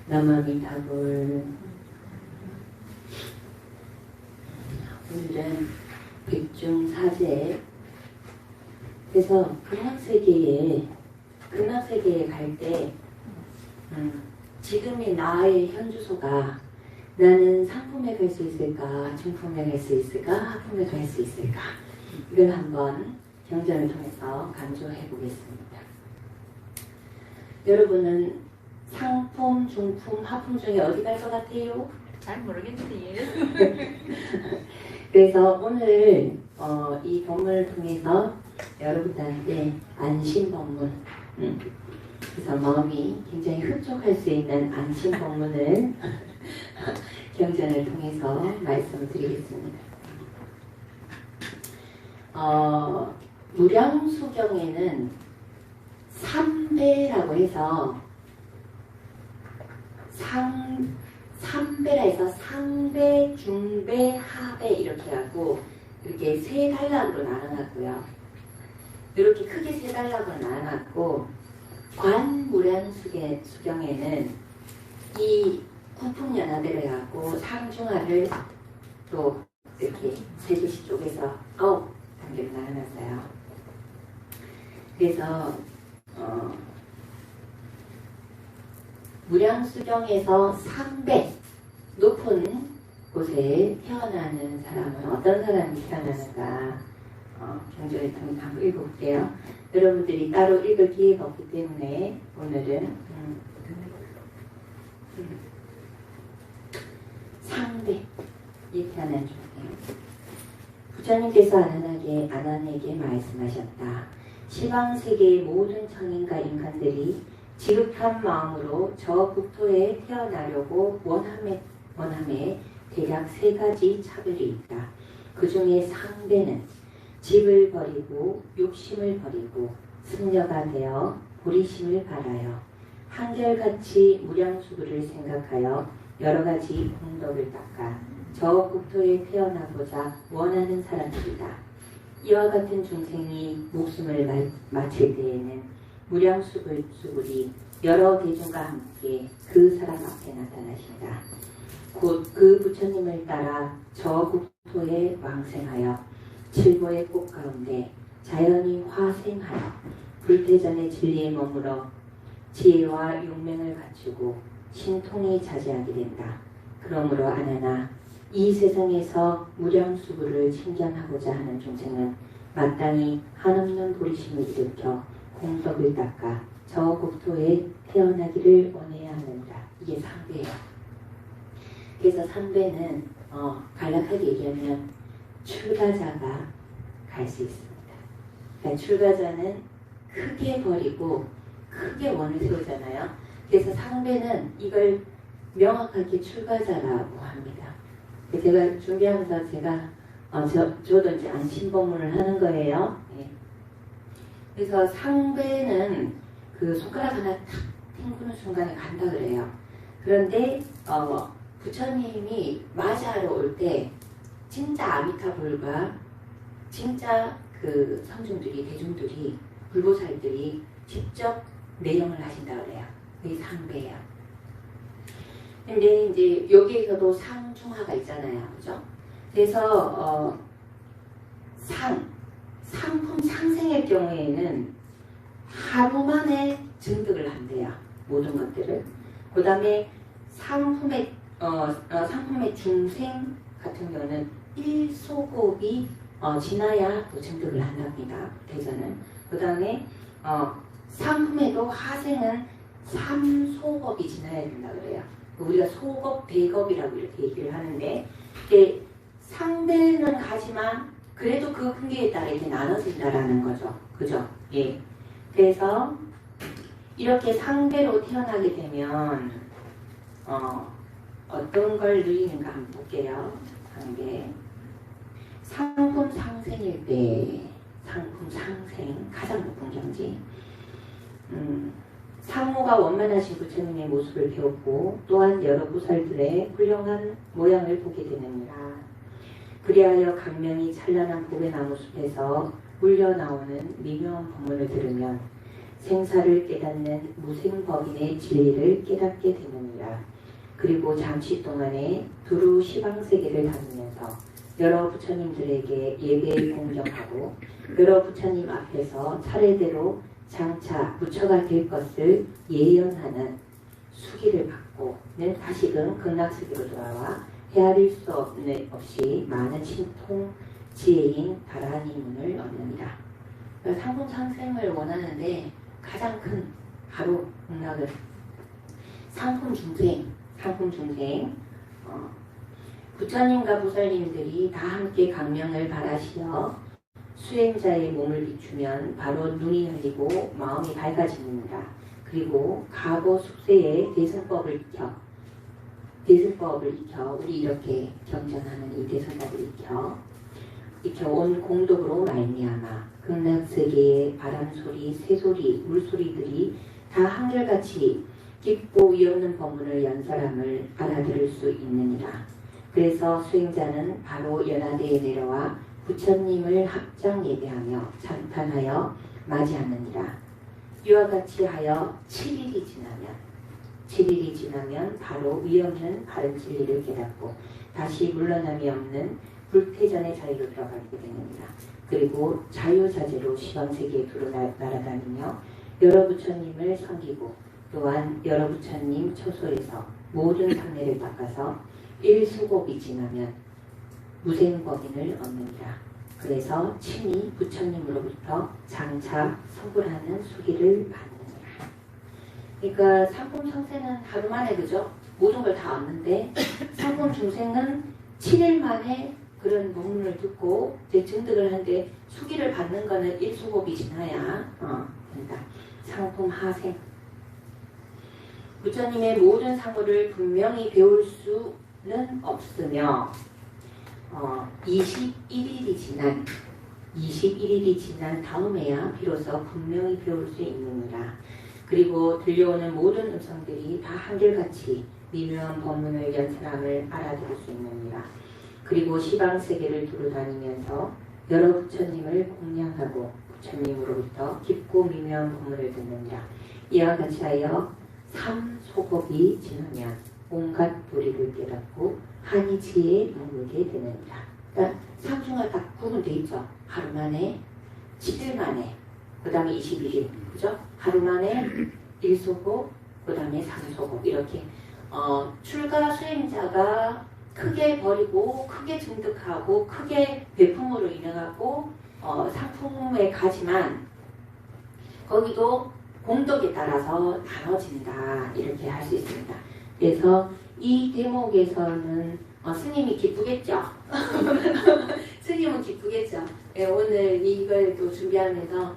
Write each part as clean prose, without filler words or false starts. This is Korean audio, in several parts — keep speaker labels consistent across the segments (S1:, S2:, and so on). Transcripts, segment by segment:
S1: 남아미타불. 오늘은 백중사제. 그래서 극락세계에 갈 때 지금의 나의 현주소가 나는 상품에 갈 수 있을까, 중품에 갈 수 있을까, 하품에 갈 수 있을까, 이걸 한번 경전을 통해서 강조해 보겠습니다. 여러분은 상품, 중품, 하품 중에 어디 갈 것 같아요?
S2: 잘 모르겠는데.
S1: 그래서 오늘 이 본문을 통해서 여러분들한테 안심법문, 그래서 마음이 굉장히 흡족할 수 있는 안심법문을 경전을 통해서 말씀을 드리겠습니다. 무량수경에는 삼배라고 해서 삼배라 해서 상배, 중배, 하배 이렇게 하고 이렇게 세 단락으로 나눠놨고요. 이렇게 크게 세 단락으로 나눠놨고 관무량수경에는 이 구품연합을 해갖고 상중하를 또 이렇게 세 개씩 쪼개서 9단계로 나눠놨어요. 그래서 무량수경에서 3배 높은 곳에 태어나는 사람은 어떤 사람이 태어나는가 경전을 통해 한번 읽어볼게요. 여러분들이 따로 읽을 기회가 없기 때문에 오늘은 상배 이렇게 하는 중이에요. 부처님께서 아난에게 말씀하셨다. 시방세계의 모든 청인과 인간들이 지극한 마음으로 저 국토에 태어나려고 원함에 대략 세 가지 차별이 있다. 그 중에 상배는 집을 버리고 욕심을 버리고 승려가 되어 보리심을 발하여 한결같이 무량수구를 생각하여 여러 가지 공덕을 닦아 저 국토에 태어나고자 원하는 사람들이다. 이와 같은 중생이 목숨을 마칠 때에는 무량수굴이 여러 대중과 함께 그 사람 앞에 나타나신다. 곧 그 부처님을 따라 저 국토에 왕생하여 칠보의 꽃 가운데 자연히 화생하여 불태전의 진리에 머물러 지혜와 용맹을 갖추고 신통이 자제하게 된다. 그러므로 아나나 이 세상에서 무량수구를 신견하고자 하는 중생은 마땅히 한없는 보리심을 일으켜 공덕을 닦아 저 국토에 태어나기를 원해야 하는다. 이게 상배예요. 그래서 상배는 간략하게 얘기하면 출가자가 갈 수 있습니다. 그러니까 출가자는 크게 버리고 크게 원을 세우잖아요. 그래서 상배는 이걸 명확하게 출가자라고 합니다. 제가 준비하면서 저도 이제 안심법문을 하는 거예요. 네. 그래서 상배는 그 손가락 하나 탁 튕기는 순간에 간다 그래요. 그런데 부처님이 맞이하러 올 때 진짜 아미타불과 진짜 그 성중들이 대중들이 불보살들이 직접 내용을 하신다 그래요. 그게 상배예요. 근데 이제 여기에서도 상중하가 있잖아요. 그죠? 그래서 상품 상생의 경우에는 하루 만에 증득을 한대요. 모든 것들을. 그 다음에 상품의 중생 같은 경우는 1소급이 지나야 또 증득을 한답니다. 대전은. 그 다음에 상품에도 하생은 3소급이 지나야 된다 그래요. 우리가 소급, 대급이라고 이렇게 얘기를 하는데 이게 상배는 가지만 그래도 그 근계에 따라 이렇게 나눠진다라는 거죠. 그죠? 예. 그래서 이렇게 상배로 태어나게 되면 어떤 걸 누리는가 한번 볼게요. 상배. 상품 상생일 때 상품 상생 가장 높은 경지. 상호가 원만하신 부처님의 모습을 배웠고 또한 여러 보살들의 훌륭한 모양을 보게 되느니라. 그리하여 강명이 찬란한 보배나무 숲에서 물려나오는 미묘한 법문을 들으면 생사를 깨닫는 무생법인의 진리를 깨닫게 되느니라. 그리고 잠시 동안에 두루 시방세계를 다니면서 여러 부처님들에게 예배를 공경하고 여러 부처님 앞에서 차례대로 장차 부처가 될 것을 예언하는 수기를 받고는 다시금 극락세계로 돌아와 헤아릴 수 없이 많은 신통 지혜인 다라니 문을 얻는다. 상품 상생을 원하는데 가장 큰 바로 극락을 상품 중생 부처님과 부설님들이 다 함께 강명을 바라시어 수행자의 몸을 비추면 바로 눈이 열리고 마음이 밝아집니다. 그리고 과거 숙세의 대승법을 익혀 우리 이렇게 경전하는 이 대승법을 익혀온 공덕으로 말미암아 극락세계의 바람소리, 새소리, 물소리들이 다 한결같이 깊고 위없는 법문을 연 사람을 알아들을 수 있느니라. 그래서 수행자는 바로 연화대에 내려와 부처님을 합장 예배하며 찬탄하여 맞이하느니라. 이와 같이 하여 7일이 지나면 바로 위없는 바른 진리를 깨닫고 다시 물러남이 없는 불퇴전의 자유로 들어가게 되느니라. 그리고 자유자재로 시방세계에 두루 날아다니며 여러 부처님을 섬기고 또한 여러 부처님 처소에서 모든 상례를 닦아서 일수곡이 지나면 무생법인을 얻느니라. 그래서 친히 부처님으로부터 장차 성불하는 수기를 받느니라. 그러니까 상품 성세는 하루 만에 그죠? 모든 걸 다 얻는데 상품 중생은 7일 만에 그런 법문을 듣고 이제 증득을 하는데 수기를 받는 거는 일수곡이 지나야 된다. 상품 하생 부처님의 모든 상호를 분명히 배울 수는 없으며 21일이 지난 다음에야 비로소 분명히 배울 수 있느니라. 그리고 들려오는 모든 음성들이 다 한결같이 미묘한 법문을 연 사람을 알아들을 수 있느니라. 그리고 시방세계를 두루다니면서 여러 부처님을 공양하고 부처님으로부터 깊고 미묘한 법문을 듣느니라. 이와 같이 하여 삼소곡이 지나면 온갖 도리를 깨닫고 한이지에 머물게 되느니라. 그러니까 상중하 딱 구분돼 있죠. 하루 만에, 7일 만에, 그 다음에 21일, 그죠? 하루 만에 1소곡, 그 다음에 3소곡 이렇게 출가 수행자가 크게 버리고 크게 증득하고 크게 배품으로 인해갖고 상품에 가지만 거기도 공덕에 따라서 나눠진다 이렇게 할 수 있습니다. 그래서 이 대목에서는 스님이 기쁘겠죠. 스님은 기쁘겠죠. 네, 오늘 이걸 또 준비하면서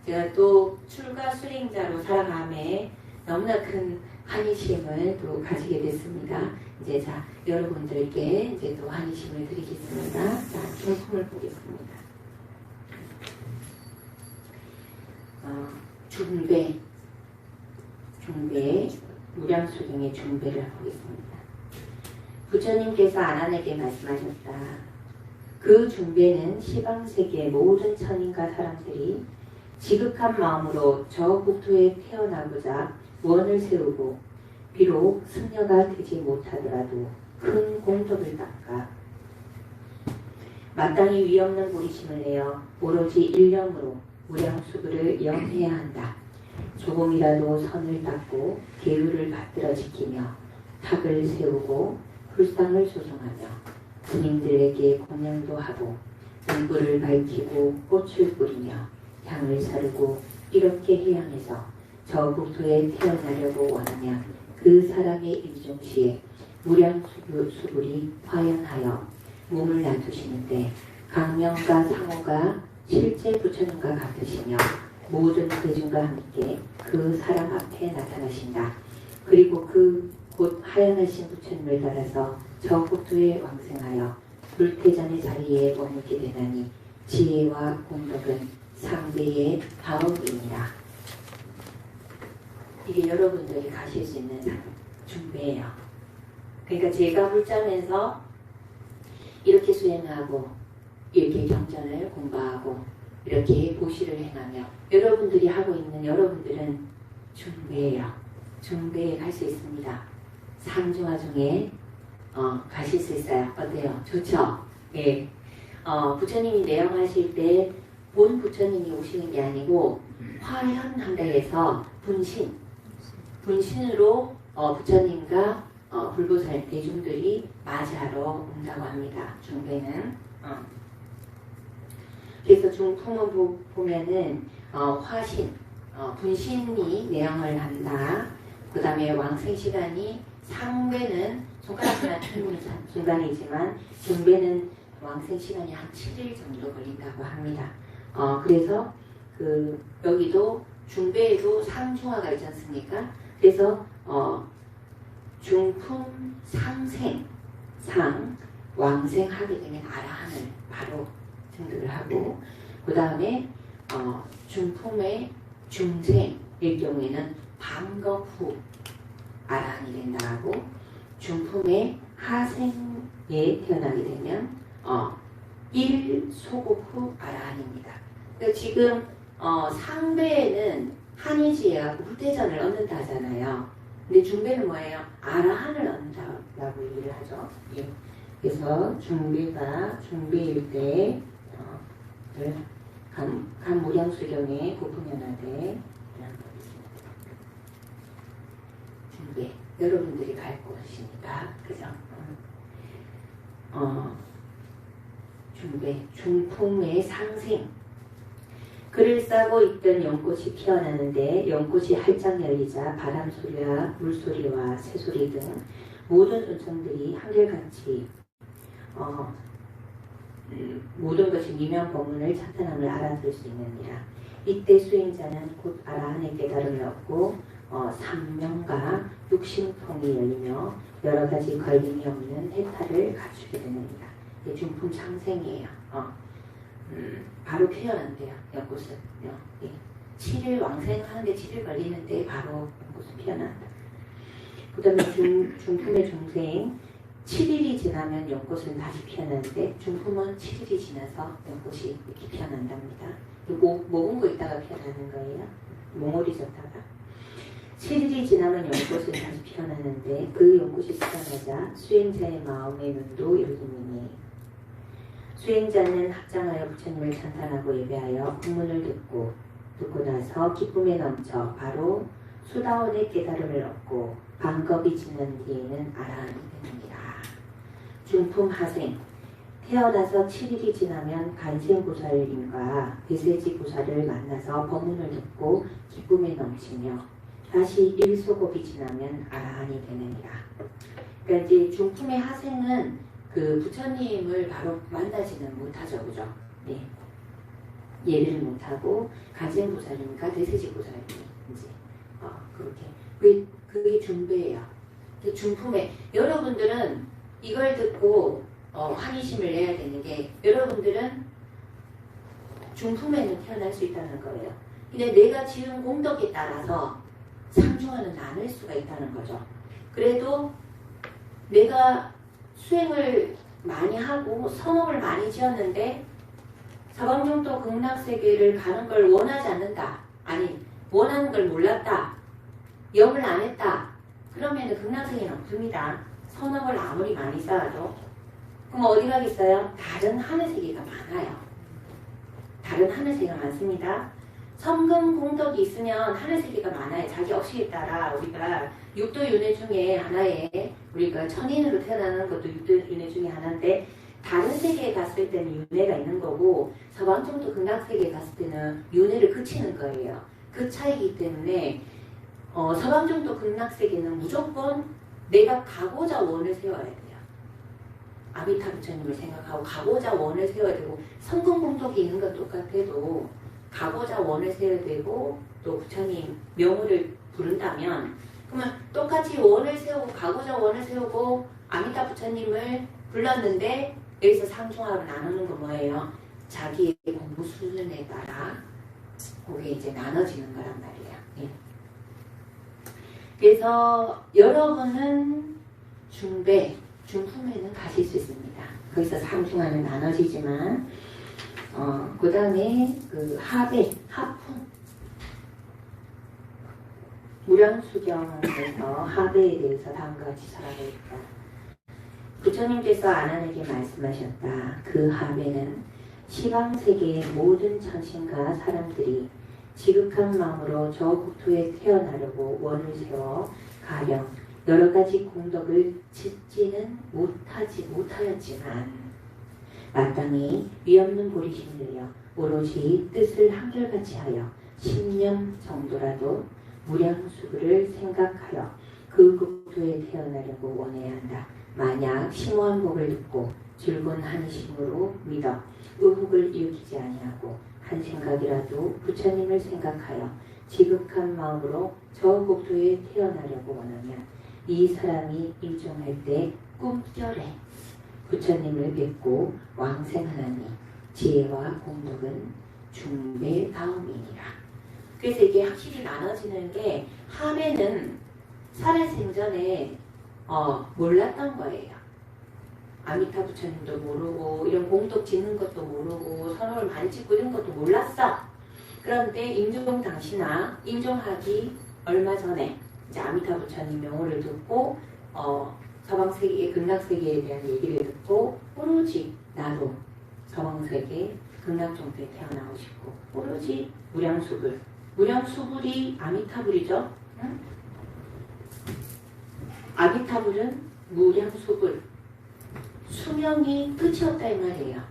S1: 제가 또 출가 수행자로 살아감에 너무나 큰 환희심을 또 가지게 됐습니다. 이제 자 여러분들께 이제 또 환희심을 드리겠습니다. 자 경품을 보겠습니다. 중배 무량수경의 중배를 보겠습니다. 부처님께서 아난에게 말씀하셨다. 그 중배는 시방세계의 모든 천인과 사람들이 지극한 마음으로 저 국토에 태어나고자 원을 세우고 비록 승려가 되지 못하더라도 큰 공덕을 닦아 마땅히 위없는 보리심을 내어 오로지 일념으로 무량수구를 영해야 한다. 조금이라도 선을 닦고 계율을 받들어 지키며 탁을 세우고 불상을 조성하며 스님들에게 공양도 하고 등불을 밝히고 꽃을 뿌리며 향을 사르고 이렇게 해양해서 저 국토에 태어나려고 원하면 그 사람의 임종시에 무량수불이 화연하여 몸을 놔두시는데 강명과 상호가 실제 부처님과 같으시며 모든 대중과 함께 그 사람 앞에 나타나신다. 그리고 그 곧 하연하신 부처님을 따라서 저 국토에 왕생하여 불태전의 자리에 머물게 되나니 지혜와 공덕은 상대의 다음이니라. 이게 여러분들이 가실 수 있는 중배예요. 그러니까 제가 물자면서 이렇게 수행하고 이렇게 경전을 공부하고 이렇게 보시를 행하며 여러분들이 하고 있는 여러분들은 중배예요. 중배에 갈 수 있습니다. 상중하 중에 가실 수 있어요. 어때요? 좋죠? 예. 부처님이 내영하실 때 본 부처님이 오시는 게 아니고 화현한다에서 분신으로 부처님과 불보살 대중들이 맞이하러 온다고 합니다. 중배는. 그래서 중품을 보면은 화신, 분신이 내영을 한다. 그 다음에 왕생시간이 상배는 손가락만 중간이지만 중배는 왕생시간이 한 7일 정도 걸린다고 합니다. 그래서 여기도 중배에도 상중하가 있지 않습니까? 그래서 중품 상생, 왕생하게 되면 아라한을 바로 등극을 하고 그 다음에 중품의 중생일 경우에는 반거 후 아라한이 된다고 중품의 하생에 태어나게 되면 1소급 후 아라한입니다. 그러니까 지금 상배에는 한이지하고 후대전을 얻는다 하잖아요. 근데 중배는 뭐예요? 아라한을 얻는다라고 얘기를 하죠. 예. 그래서 중배일 때 간무량수경에 고품연하되 중배 여러분들이 갈 곳이니까 그죠? 중배 중품의 상생 글을 싸고 있던 연꽃이 피어나는데 연꽃이 활짝 열리자 바람소리와 물소리와 새소리 등 모든 음성들이 한결같이 모든 것이 미명 법문을 찬탄함을 알아들을 수 있느니라. 이때 수행자는 곧 아라한의 깨달음을 얻고 삼명과 육신통이 열리며 여러 가지 걸림이 없는 해탈을 갖추게 되느니라. 이게 중품 창생이에요. 바로 피어난대요. 연꽃은. 7일 왕생하는데 7일 걸리는데 바로 연꽃은 피어난다. 그 다음에 중품의 중생 7일이 지나면 연꽃은 다시 피어나는데 중품은 7일이 지나서 연꽃이 이렇게 피어난답니다. 먹은 거 있다가 피어나는 거예요. 몽골이 졌다가 7일이 지나면 연꽃은 다시 피어나는데 그 연꽃이 피어나자 수행자의 마음의 눈도 열리니 수행자는 합장하여 부처님을 찬탄하고 예배하여 법문을 듣고 나서 기쁨에 넘쳐 바로 수다원의 깨달음을 얻고 반겁이 지난 뒤에는 아라한이 되느니라. 중품 하생 태어나서 7일이 지나면 간생보살님과 대세지보살을 만나서 법문을 듣고 기쁨에 넘치며 다시 일소곱이 지나면 아라한이 되느니라. 그러니까 이제 중품의 하생은 그 부처님을 바로 만나지는 못하죠, 그죠? 네. 예를 못하고 간생보살님과 대세지보살님 이제 그렇게 그게 중배예요. 중품에 여러분들은 이걸 듣고 환희심을 내야 되는 게 여러분들은 중품에는 태어날 수 있다는 거예요. 근데 내가 지은 공덕에 따라서 상중하는 나눌 수가 있다는 거죠. 그래도 내가 수행을 많이 하고 성업을 많이 지었는데 사방정토 극락세계를 가는 걸 원하지 않는다. 아니 원하는 걸 몰랐다. 영을 안 했다. 그러면 극락세계는 없습니다. 선업을 아무리 많이 쌓아도. 그럼 어디 가겠어요? 다른 하늘세계가 많아요. 다른 하늘세계가 많습니다. 성금 공덕이 있으면 하늘세계가 많아요. 자기 업식에 따라 우리가 육도윤회 중에 하나에 우리가 천인으로 태어나는 것도 육도윤회 중에 하나인데 다른 세계에 갔을 때는 윤회가 있는 거고 서방정토 극락세계에 갔을 때는 윤회를 그치는 거예요. 그 차이기 때문에 서방정토 극락세계는 무조건 내가 가고자 원을 세워야 돼요. 아미타 부처님을 생각하고 가고자 원을 세워야 되고 성금 공덕이 있는 것 똑같아도 가고자 원을 세워야 되고 또 부처님 명호를 부른다면 그러면 똑같이 원을 세우고 가고자 원을 세우고 아미타 부처님을 불렀는데 여기서 상중하로 나누는 건 뭐예요? 자기의 공부 수준에 따라 그게 이제 나눠지는 거란 말이에요. 예. 그래서 여러분은 중배, 중품에는 가실 수 있습니다. 거기서 상중하는 나눠지지만 그 다음에 그 하배, 하품. 무량수경에서 하배에 대해서 다음과 같이 설하고 있다. 부처님께서 아난에게 말씀하셨다. 그 하배는 시방세계의 모든 천신과 사람들이 지극한 마음으로 저 국토에 태어나려고 원을 세워 가령 여러 가지 공덕을 짓지는 못하였지만 마땅히 위없는 보리심을 내어 오롯이 뜻을 한결같이 하여 10년 정도라도 무량수구를 생각하여 그 국토에 태어나려고 원해야 한다. 만약 심오한 법을 듣고 즐거운 한심으로 믿어 의혹을 일으키지 아니하고 한 생각이라도 부처님을 생각하여 지극한 마음으로 저 국토에 태어나려고 원하면 이 사람이 일종할 때 꿈결에 부처님을 뵙고 왕생하나니 지혜와 공덕은 중배다움이니라. 그래서 이게 확실히 나눠지는 게 하배는 살아생전에 몰랐던 거예요. 아미타 부처님도 모르고 이런 공덕 짓는 것도 모르고 선호를 많이 찍고 이런 것도 몰랐어. 그런데 임종 당시나 임종하기 얼마 전에 이제 아미타 부처님 명호를 듣고 서방세계, 극락세계에 대한 얘기를 듣고 오로지 나도 서방세계, 극락정토에 태어나고 싶고 오로지 무량수불. 무량수불이 아미타불이죠. 응? 아미타불은 무량수불. 수명이 끝이 없다 이 말이에요.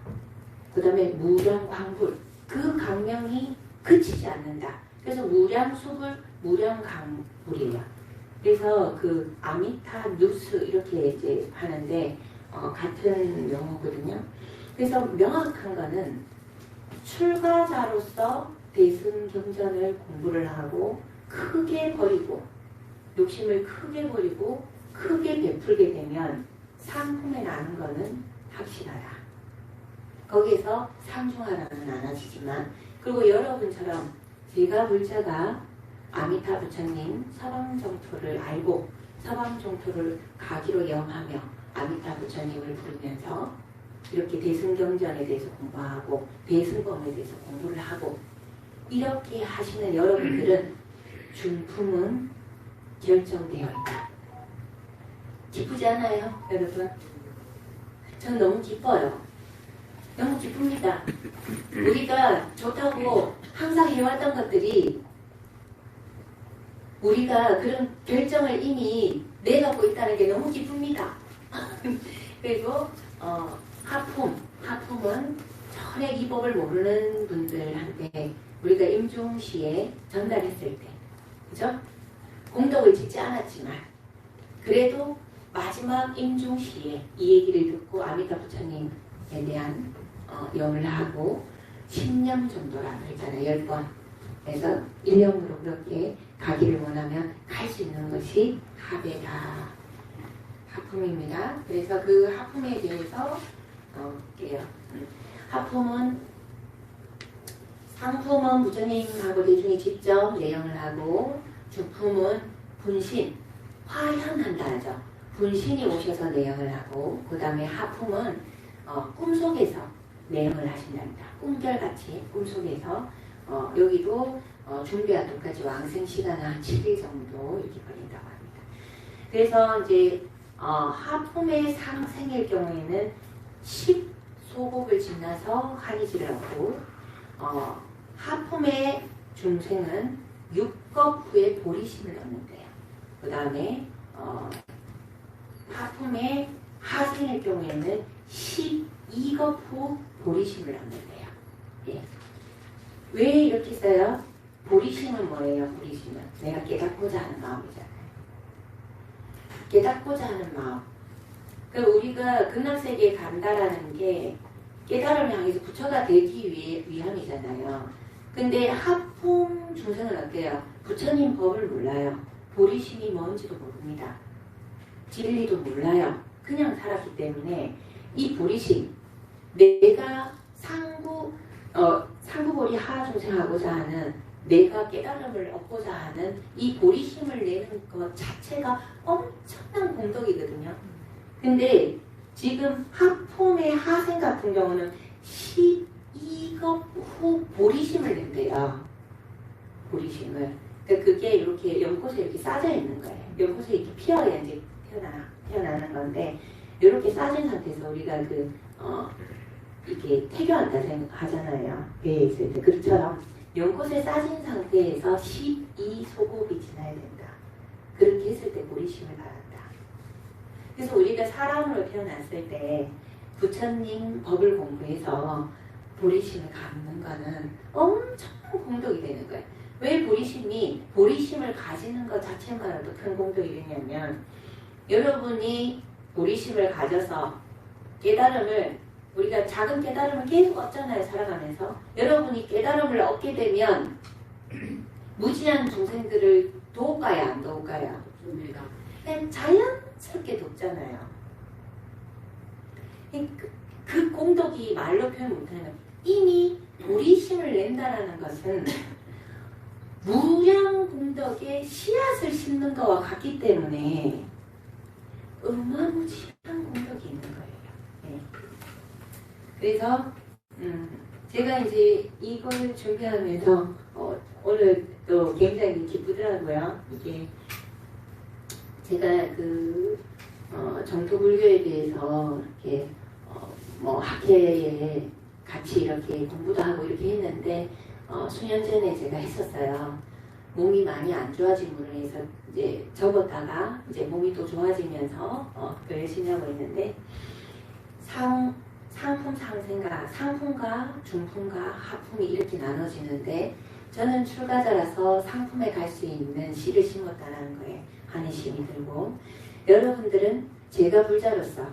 S1: 그 다음에 무량광불. 그 강명이 그치지 않는다. 그래서 무량수불, 무량광불이에요. 그래서 그 아미타 누스 이렇게 이제 하는데 같은 용어거든요. 그래서 명확한 거는 출가자로서 대승경전을 공부를 하고 크게 버리고 욕심을 크게 버리고 크게 베풀게 되면 상품에 나는 거는 확실하다. 거기에서 상중하라는 안 하시지만 그리고 여러분처럼 제가 물자가 아미타 부처님 서방정토를 알고 서방정토를 가기로 영하며 아미타 부처님을 부르면서 이렇게 대승경전에 대해서 공부하고 대승범에 대해서 공부를 하고 이렇게 하시는 여러분들은 중품은 결정되어 있다. 기쁘지 않아요, 여러분? 저는 너무 기뻐요. 너무 기쁩니다. 우리가 좋다고 항상 해왔던 것들이 우리가 그런 결정을 이미 내갖고 있다는 게 너무 기쁩니다. 그리고 하품은 전혀 이 법을 모르는 분들한테 우리가 임종시에 전달했을 때 그죠? 공덕을 짓지 않았지만 그래도 마지막 임종시에 이 얘기를 듣고 아미타 부처님에 대한 영을 하고 10년 정도라고 했잖아요. 10번. 그래서 1년으로 그렇게 가기를 원하면 갈 수 있는 것이 하배다. 하품입니다. 그래서 그 하품에 대해서 볼게요. 하품은 상품은 부처님하고 대중이 직접 내용을 하고 주품은 분신, 화현한다 하죠. 분신이 오셔서 내용을 하고 그 다음에 하품은 꿈속에서 내용을 하신답니다. 꿈결같이 꿈속에서 여기도 준비와 똑같이 왕생시간은 한 7일 정도 이렇게 걸린다고 합니다. 그래서 이제 하품의 상생일 경우에는 10소곡을 지나서 한이지를 얻고 하품의 중생은 6겁 후에 보리심을 얻는데요. 그 다음에 하품의 하생일 경우에는 12겁 후 보리심을 얻는데요. 예. 왜 이렇게 써요? 보리심은 뭐예요? 보리심은 내가 깨닫고자 하는 마음이잖아요. 깨닫고자 하는 마음. 그러니까 우리가 극락세계에 간다라는 게 깨달음을 향해서 부처가 되기 위함이잖아요. 근데 하품 중생은 어때요? 부처님 법을 몰라요. 보리심이 뭔지도 모릅니다. 진리도 몰라요. 그냥 살았기 때문에 이 보리심, 내가 상구보리 하중생하고자 하는 내가 깨달음을 얻고자 하는 이 보리심을 내는 것 자체가 엄청난 공덕이거든요. 근데 지금 하품의 하생 같은 경우는 이것 후 보리심을 낸대요. 보리심을. 그러니까 그게 이렇게 연꽃에 이렇게 싸져 있는 거예요. 연꽃에 이렇게 피어야 이제 태어나는 건데, 이렇게 싸진 상태에서 우리가 이게 태교한다 생각하잖아요. 배에 있을 때. 그처럼 연꽃에 싸진 상태에서 12소곱이 지나야 된다. 그렇게 했을 때 보리심을 받았다. 그래서 우리가 사람으로 태어났을 때 부처님 법을 공부해서 보리심을 갖는 거는 엄청 공덕이 되는 거예요. 왜 보리심을 가지는 것 자체만으로도 큰 공덕이 되냐면, 여러분이 보리심을 가져서 깨달음을, 우리가 작은 깨달음을 계속 얻잖아요, 살아가면서. 여러분이 깨달음을 얻게 되면 무지한 중생들을 도울까요, 안 도울까요? 그냥 자연스럽게 돕잖아요. 그 공덕이 말로 표현 못하는, 이미 보리심을 낸다라는 것은 무량 공덕의 씨앗을 심는 것과 같기 때문에 어마무지한 공덕이 있는 거예요. 네. 그래서 제가 이제 이걸 준비하면서 오늘 또 굉장히 기쁘더라고요. 이게 제가 정토불교에 대해서 이렇게 뭐 학회에 같이 이렇게 공부도 하고 이렇게 했는데, 수년 전에 제가 했었어요. 몸이 많이 안 좋아짐으로 해서 이제 접었다가 이제 몸이 또 좋아지면서 또 열심히 하고 있는데, 상품 상생과 상품과 중품과 하품이 이렇게 나눠지는데, 저는 출가자라서 상품에 갈 수 있는 씨를 심었다는 거에 한의심이 들고, 여러분들은 제가 불자로서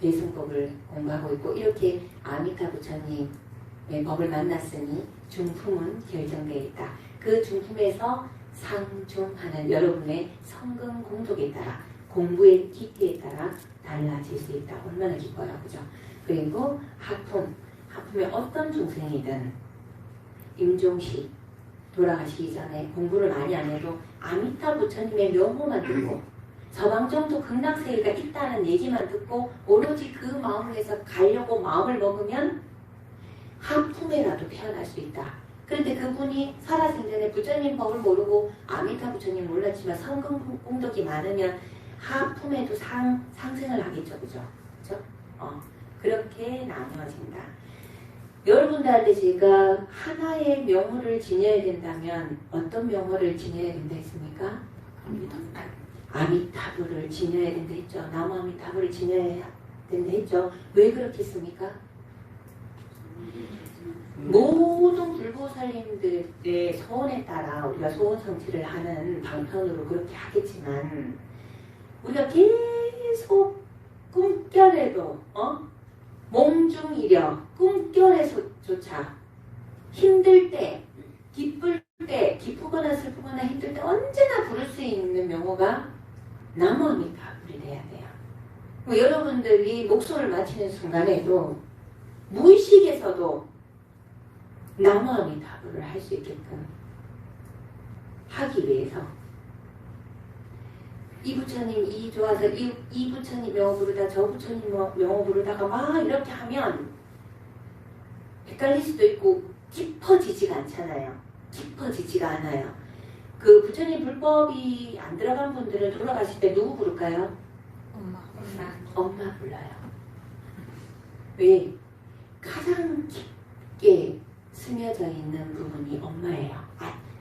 S1: 배승법을 공부하고 있고 이렇게 아미타 부처님의 법을 만났으니 중품은 결정되어 있다. 그 중품에서 상중하는 여러분의 성근 공덕에 따라, 공부의 깊이에 따라 달라질 수 있다. 얼마나 기뻐요, 그죠? 그리고 하품에 어떤 중생이든 임종시 돌아가시기 전에 공부를 많이 안 해도 아미타 부처님의 명호만 듣고 서방정도 극락세계가 있다는 얘기만 듣고 오로지 그 마음에서 가려고 마음을 먹으면 하품에라도 태어날 수 있다. 그런데 그분이 살아생전에 부처님 법을 모르고 아미타 부처님 몰랐지만 성근 공덕이 많으면 하품에도 상승을 하겠죠. 그죠? 그렇게 나누어진다. 여러분들한테 제가 하나의 명호를 지녀야 된다면 어떤 명호를 지녀야 된다 했습니까? 아미타불을 지녀야 된다 했죠. 나무 아미타불을 지녀야 된다 했죠. 왜 그렇게 했습니까? 모든 불보살님들의 소원에 따라 우리가 소원 성취를 하는 방편으로 그렇게 하겠지만, 우리가 계속 꿈결에도 몽중이력 꿈결에조차 힘들 때, 기쁠 때, 기쁘거나 슬프거나 힘들 때 언제나 부를 수 있는 명호가 나무 아미타불이 돼야 돼요. 여러분들이 목숨을 마치는 순간에도 무의식에서도 나무 아미타불을 할 수 있게끔 하기 위해서, 이 부처님 이 좋아서 이 부처님 명호 부르다 저 부처님 명호 부르다가 막 이렇게 하면 헷갈릴 수도 있고 깊어지지가 않잖아요. 깊어지지가 않아요. 그 부처님 불법이 안 들어간 분들은 돌아가실 때 누구 부를까요? 엄마 불러요. 왜? 가장 깊게 스며져 있는 부분이 엄마예요.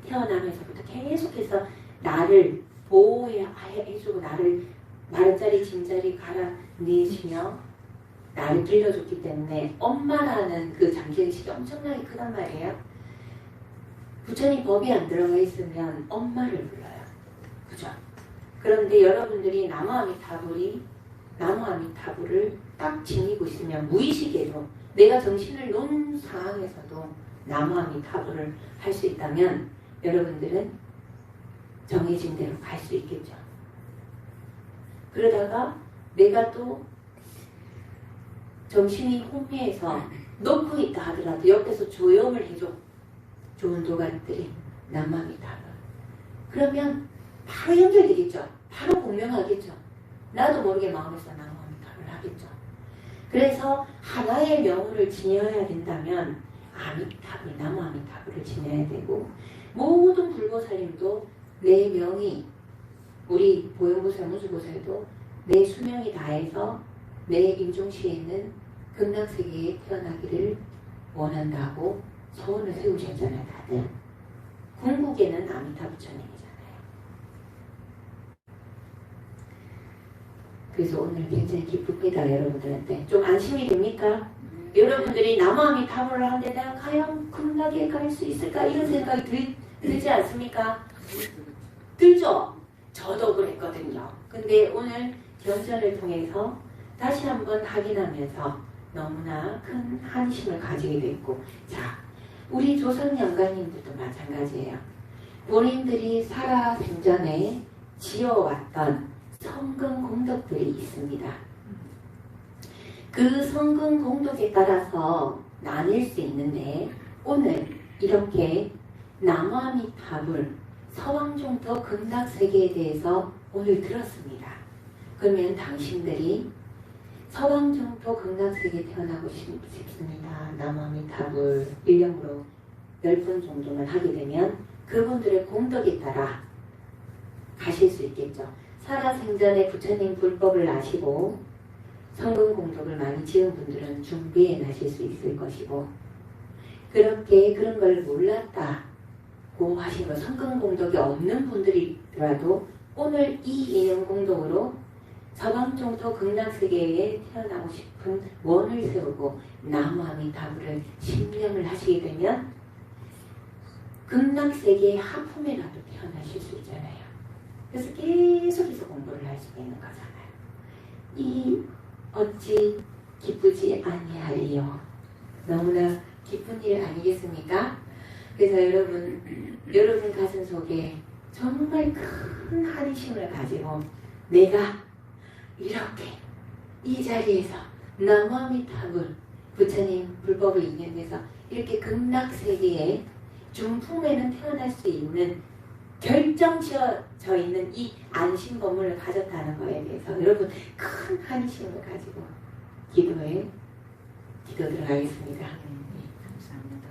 S1: 태어나면서부터 계속해서 나를 보호해주고 나를 마른 자리 짐자리 갈아내시며 나를 길러줬기 때문에 엄마라는 그 잠재의식이 엄청나게 크단 말이에요. 부처님 법이 안 들어가 있으면 엄마를 불러요. 그죠? 그런데 여러분들이 나무 아미타불을 딱 지니고 있으면 무의식에도 내가 정신을 놓은 상황에서도 나무 아미타불을 할 수 있다면 여러분들은 정해진 대로 갈 수 있겠죠. 그러다가 내가 또 정신이 혼미해서 놓고 있다 하더라도 옆에서 조용을 해줘. 좋은 도가니들이 나무 아미타불. 그러면 바로 연결되겠죠. 바로 공명하겠죠. 나도 모르게 마음에서 나무 아미타불을 하겠죠. 그래서 하나의 명호를 지녀야 된다면 아미타불, 나무 아미타불을 지내야 되고, 모든 불보살님도 내 명이, 우리 보현보살, 무주보살도 내 수명이 다해서 내 임종시에 있는 극락세계에 태어나기를 원한다고 소원을 세우셨잖아요, 다들. 궁극에는 아미타 부처님이잖아요. 그래서 오늘 굉장히 기쁩니다, 여러분들한테. 좀 안심이 됩니까? 여러분들이 나무 아미타불을 하는데 내가 과연 극락에 갈 수 있을까? 이런 생각이 들지 않습니까? 들죠? 저도 그랬거든요. 근데 오늘 경전을 통해서 다시 한번 확인하면서 너무나 큰 한심을 가지게 됐고, 자, 우리 조선 영가님들도 마찬가지예요. 본인들이 살아생전에 지어왔던 성근 공덕들이 있습니다. 그 성근 공덕에 따라서 나뉠 수 있는데, 오늘 이렇게 나무아미타불 서왕종토 극락세계에 대해서 오늘 들었습니다. 그러면 당신들이 서왕종토 극락세계에 태어나고 싶습니다. 나무아미타불 1년으로 10번 정도만 하게 되면 그분들의 공덕에 따라 가실 수 있겠죠. 살아생전에 부처님 불법을 아시고 성근 공덕을 많이 지은 분들은 중배에 나실 수 있을 것이고, 그렇게 그런 걸 몰랐다고 하시고 성근 공덕이 없는 분들이라도 오늘 이 인연 공덕으로 서왕종토 극락세계에 태어나고 싶은 원을 세우고 나무아미타불을 신명을 하시게 되면 극락세계의 하품에라도 태어나실 수 있잖아요. 그래서 계속해서 공부를 할 수 있는 거잖아요. 이 어찌 기쁘지 아니하리요. 너무나 기쁜 일 아니겠습니까? 그래서 여러분 가슴 속에 정말 큰 한심을 가지고 내가 이렇게 이 자리에서 나무아미타불 부처님 불법을 인연해서 이렇게 극락세계에 중풍에는 태어날 수 있는 결정지어져 있는 이 안심범을 가졌다는 거에 대해서 여러분 큰 한심을 가지고 기도 들어가겠습니다.
S2: 감사합니다.